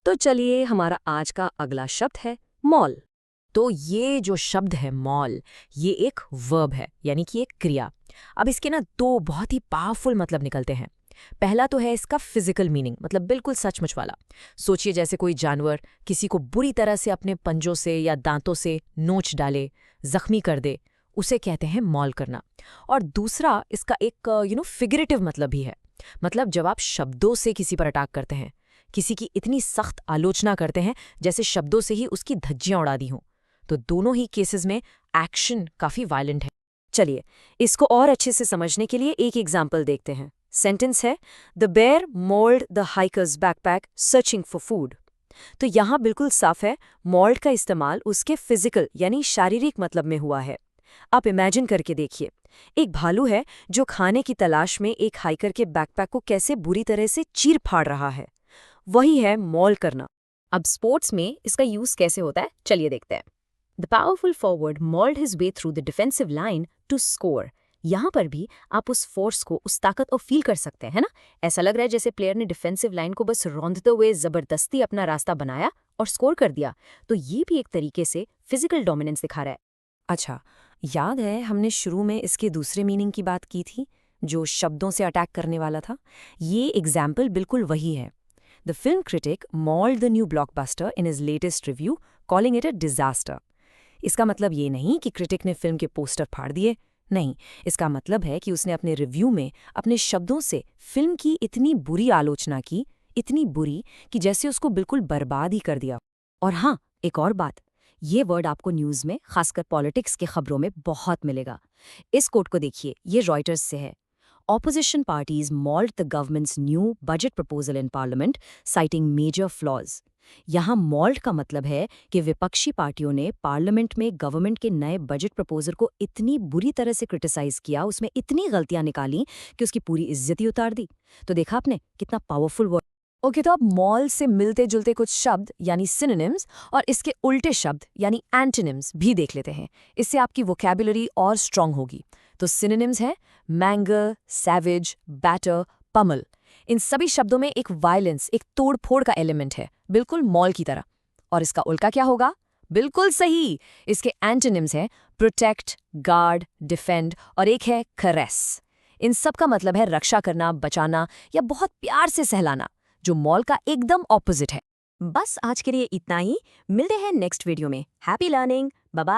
तो चलिए हमारा आज का अगला शब्द है मॉल। तो ये जो शब्द है मॉल, ये एक वर्ब है, यानी कि एक क्रिया। अब इसके ना दो बहुत ही पावरफुल मतलब निकलते हैं। पहला तो है इसका फिजिकल मीनिंग, मतलब बिल्कुल सचमुच वाला। सोचिए जैसे कोई जानवर किसी को बुरी तरह से अपने पंजों से या दांतों से नोच डाले, जख्मी कर दे, उसे कहते हैं मॉल करना। और दूसरा इसका एक फिगरेटिव मतलब भी है। मतलब जब आप शब्दों से किसी पर अटैक करते हैं, किसी की इतनी सख्त आलोचना करते हैं जैसे शब्दों से ही उसकी धज्जियां उड़ा दी हों, तो दोनों ही केसेस में एक्शन काफी वायलेंट है। चलिए इसको और अच्छे से समझने के लिए एक एग्जाम्पल देखते हैं। सेंटेंस है the bear mauled the hikers backpack searching for food. तो यहाँ बिल्कुल साफ है, मॉल्ड का इस्तेमाल उसके फिजिकल यानी शारीरिक मतलब में हुआ है। आप इमेजिन करके देखिए, एक भालू है जो खाने की तलाश में एक हाइकर के बैकपैक को कैसे बुरी तरह से चीर फाड़ रहा है। वही है मॉल करना। अब स्पोर्ट्स में इसका यूज कैसे होता है, चलिए देखते हैं। The powerful forward mauled his way through the defensive line to score. यहाँ पर भी आप उस फोर्स को, उस ताकत को फील कर सकते हैं ना। ऐसा लग रहा है जैसे प्लेयर ने डिफेंसिव लाइन को बस रौंदते हुए जबरदस्ती अपना रास्ता बनाया और स्कोर कर दिया। तो ये भी एक तरीके से फिजिकल डोमिनेंस दिखा रहा है। अच्छा, याद है हमने शुरू में इसके दूसरे मीनिंग की बात की थी, जो शब्दों से अटैक करने वाला था। ये एग्जाम्पल बिल्कुल वही है। The film critic mould the new blockbuster in his latest review, calling it a disaster. इसका मतलब ये नहीं कि क्रिटिक ने फिल्म के पोस्टर फाड़ दिए, नहीं। इसका मतलब है कि उसने अपने रिव्यू में अपने शब्दों से फिल्म की इतनी बुरी आलोचना की, इतनी बुरी कि जैसे उसको बिल्कुल बर्बाद ही कर दिया। और हाँ, एक और बात, ये वर्ड आपको न्यूज़ में, खासकर पॉलिटिक्स की खबरों में बहुत मिलेगा। इस कोट को देखिए, ये रॉयटर्स से है। Opposition parties mauled the government's new budget proposal in parliament, citing major flaws. यहाँ मॉल्ड का मतलब है कि विपक्षी पार्टियों ने पार्लियामेंट में गवर्नमेंट के नए बजट प्रपोजल को इतनी बुरी तरह से क्रिटिसाइज किया, उसमें इतनी गलतियां निकाली कि उसकी पूरी इज्जत ही उतार दी। तो देखा आपने कितना पावरफुल वर्ड। ओके, तो अब मॉल से मिलते जुलते कुछ शब्द यानी सिनोनिम्स और इसके उल्टे शब्द यानी एंटोनिम्स भी देख लेते हैं। इससे आपकी वोकैबुलरी और स्ट्रांग होगी। तो सिनोनिम्स है मैंगर, सैवेज, बैटर, पमल। इन सभी शब्दों में एक वायलेंस, एक तोड़-फोड़ का एलिमेंट है, बिल्कुल मॉल की तरह। और इसका उल्टा क्या होगा? बिल्कुल सही, इसके एंटोनिम्स हैं प्रोटेक्ट, गार्ड, डिफेंड और एक है करेस। इन सब का मतलब है रक्षा करना, बचाना या बहुत प्यार से सहलाना, जो मॉल का एकदम ऑपोजिट है। बस आज के लिए इतना ही। मिलते हैं नेक्स्ट वीडियो में। Happy learning. Bye bye.